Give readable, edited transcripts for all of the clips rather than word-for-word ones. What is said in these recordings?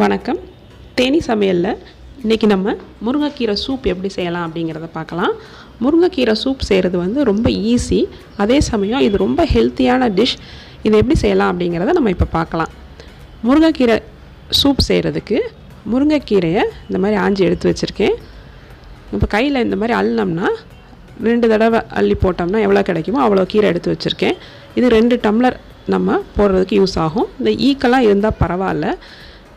வணக்கம். தேனி சமையலில் இன்றைக்கி நம்ம முருங்கைக்கீரை சூப் எப்படி செய்யலாம் அப்படிங்கிறத பார்க்கலாம். முருங்கைக்கீரை சூப் செய்கிறது வந்து ரொம்ப ஈஸி, அதே சமயம் இது ரொம்ப ஹெல்த்தியான டிஷ். இது எப்படி செய்யலாம் அப்படிங்கிறத நம்ம இப்போ பார்க்கலாம். முருங்கைக்கீரை சூப் செய்கிறதுக்கு முருங்கைக்கீரையை இந்த மாதிரி ஆஞ்சி எடுத்து வச்சுருக்கேன். இப்போ கையில் இந்த மாதிரி அள்ளினோம்னா 2 தடவை அள்ளி போட்டோம்னா எவ்வளோ கிடைக்குமோ அவ்வளோ கீரை எடுத்து வச்சுருக்கேன். இது 2 டம்ளர் நம்ம போடுறதுக்கு யூஸ் ஆகும். இந்த ஈக்கெல்லாம் இருந்தால் பரவாயில்ல.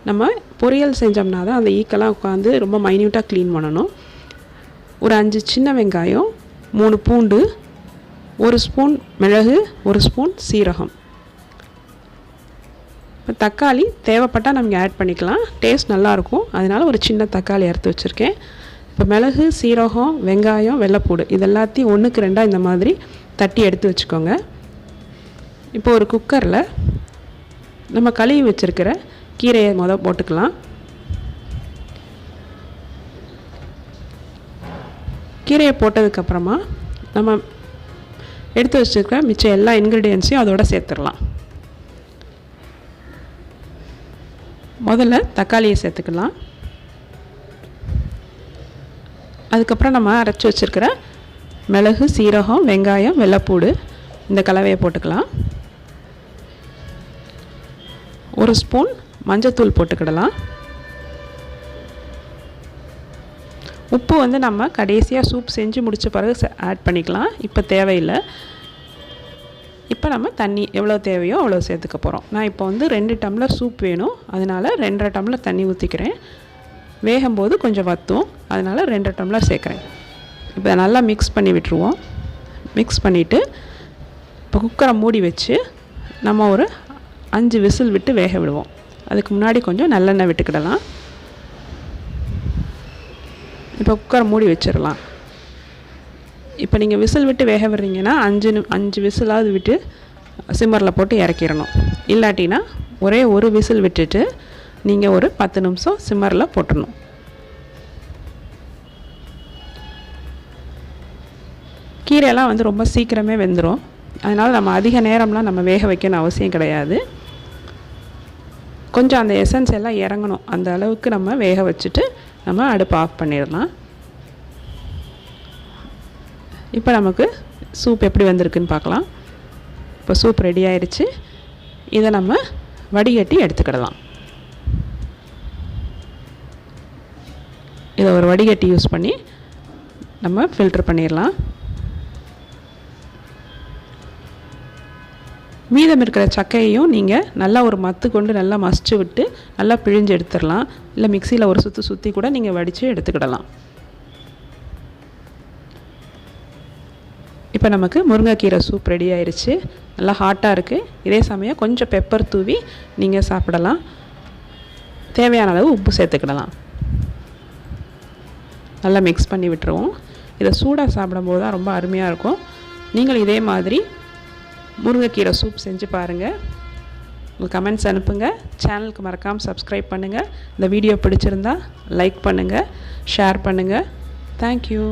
நம்ம பொரியல் செஞ்சோம்னா தான் அந்த ஈக்கெல்லாம் உட்காந்து ரொம்ப மைன்யூட்டாக க்ளீன் பண்ணணும். ஒரு 5 சின்ன வெங்காயம், 3 பூண்டு, 1 ஸ்பூன் மிளகு, 1 ஸ்பூன் சீரகம். இப்போ தக்காளி தேவைப்பட்டால் நம்ம ஆட் பண்ணிக்கலாம், டேஸ்ட் நல்லாயிருக்கும். அதனால் ஒரு சின்ன தக்காளி அறுத்து வச்சுருக்கேன். இப்போ மிளகு, சீரகம், வெங்காயம், வெள்ளைப்பூடு இது எல்லாத்தையும் 1க்கு 2 இந்த மாதிரி தட்டி எடுத்து வச்சுக்கோங்க. இப்போ ஒரு குக்கரில் நம்ம கழுவி வச்சுருக்கிற கீரையை போட்டுக்கலாம். கீரையை போட்டதுக்கப்புறமா நம்ம எடுத்து வச்சுருக்கிற மிச்சம் எல்லா இன்க்ரீடியன்ஸையும் அதோடு சேர்த்துடலாம். முதல்ல தக்காளியை சேர்த்துக்கலாம். அதுக்கப்புறம் நம்ம அரைச்சி வச்சுருக்கிற மிளகு, சீரகம், வெங்காயம், வெள்ளைப்பூடு இந்த கலவையை போட்டுக்கலாம். 1 ஸ்பூன் மஞ்சத்தூள் போட்டுக்கிடலாம். உப்பு வந்து நம்ம கடைசியாக சூப் செஞ்சு முடித்த பிறகு ஆட் பண்ணிக்கலாம், இப்போ தேவையில்லை. இப்போ நம்ம தண்ணி எவ்வளோ தேவையோ அவ்வளோ சேர்த்துக்க போகிறோம். நான் இப்போ வந்து 2 டம்ளர் சூப் வேணும், அதனால் 2.5 டம்ளர் தண்ணி ஊற்றிக்கிறேன். வேகும்போது கொஞ்சம் வற்றும், அதனால் 2 டம்ளர் சேர்க்குறேன். இப்போ நல்லா மிக்ஸ் பண்ணி விட்டுருவோம். மிக்ஸ் பண்ணிவிட்டு இப்போ குக்கரை மூடி வச்சு நம்ம ஒரு 5 விசில் விட்டு வேக விடுவோம். அதுக்கு முன்னாடி கொஞ்சம் நல்லெண்ணெய் விட்டுக்கிடலாம். இப்போ குக்கரை மூடி வச்சிடலாம். இப்போ நீங்கள் விசில் விட்டு வேக விடுறீங்கன்னா 5 விசிலாவது விட்டு சிம்மரில் போட்டு இறக்கிடணும். இல்லாட்டினா ஒரே ஒரு விசில் விட்டுட்டு நீங்கள் ஒரு 10 நிமிஷம் சிம்மரில் போட்டுடணும். கீரையெல்லாம் வந்து ரொம்ப சீக்கிரமே வெந்துடும், அதனால் நம்ம அதிக நேரம்லாம் நம்ம வேக வைக்கணும் அவசியம் கிடையாது. கொஞ்சம் அந்த எசன்ஸ் எல்லாம் இறங்கணும், அந்த அளவுக்கு நம்ம வேக வச்சுட்டு நம்ம அடுப்பு ஆஃப் பண்ணிடலாம். இப்போ நமக்கு சூப் எப்படி வந்திருக்குன்னு பார்க்கலாம். இப்போ சூப் ரெடி ஆயிடுச்சு. இதை நம்ம வடிகட்டி எடுத்துக்கிடலாம். இதை ஒரு வடிகட்டி யூஸ் பண்ணி நம்ம ஃபில்டர் பண்ணிடலாம். மீதம் இருக்கிற சக்கையையும் நீங்கள் நல்லா ஒரு மத்து கொண்டு நல்லா மசிச்சு விட்டு நல்லா பிழிஞ்சு எடுத்துடலாம். இல்லை மிக்சியில் ஒரு சுற்றி கூட நீங்கள் வடித்து எடுத்துக்கிடலாம். இப்போ நமக்கு முருங்கைக்கீரை சூப் ரெடி ஆயிடுச்சு. நல்லா ஹாட்டாக இருக்குது. இதே சமயம் கொஞ்சம் பெப்பர் தூவி நீங்கள் சாப்பிடலாம். தேவையான அளவு உப்பு சேர்த்துக்கிடலாம். நல்லா மிக்ஸ் பண்ணி விட்டுருவோம். இதை சூடாக சாப்பிடும்போது தான் ரொம்ப அருமையாக இருக்கும். நீங்கள் இதே மாதிரி முருங்கைக்கீரை சூப் செஞ்சு பாருங்கள். உங்கள் கமெண்ட்ஸ் அனுப்புங்க. சேனலுக்கு மறக்காமல் சப்ஸ்கிரைப் பண்ணுங்கள். இந்த வீடியோ பிடிச்சிருந்தா லைக் பண்ணுங்கள், ஷேர் பண்ணுங்கள். தேங்க்யூ.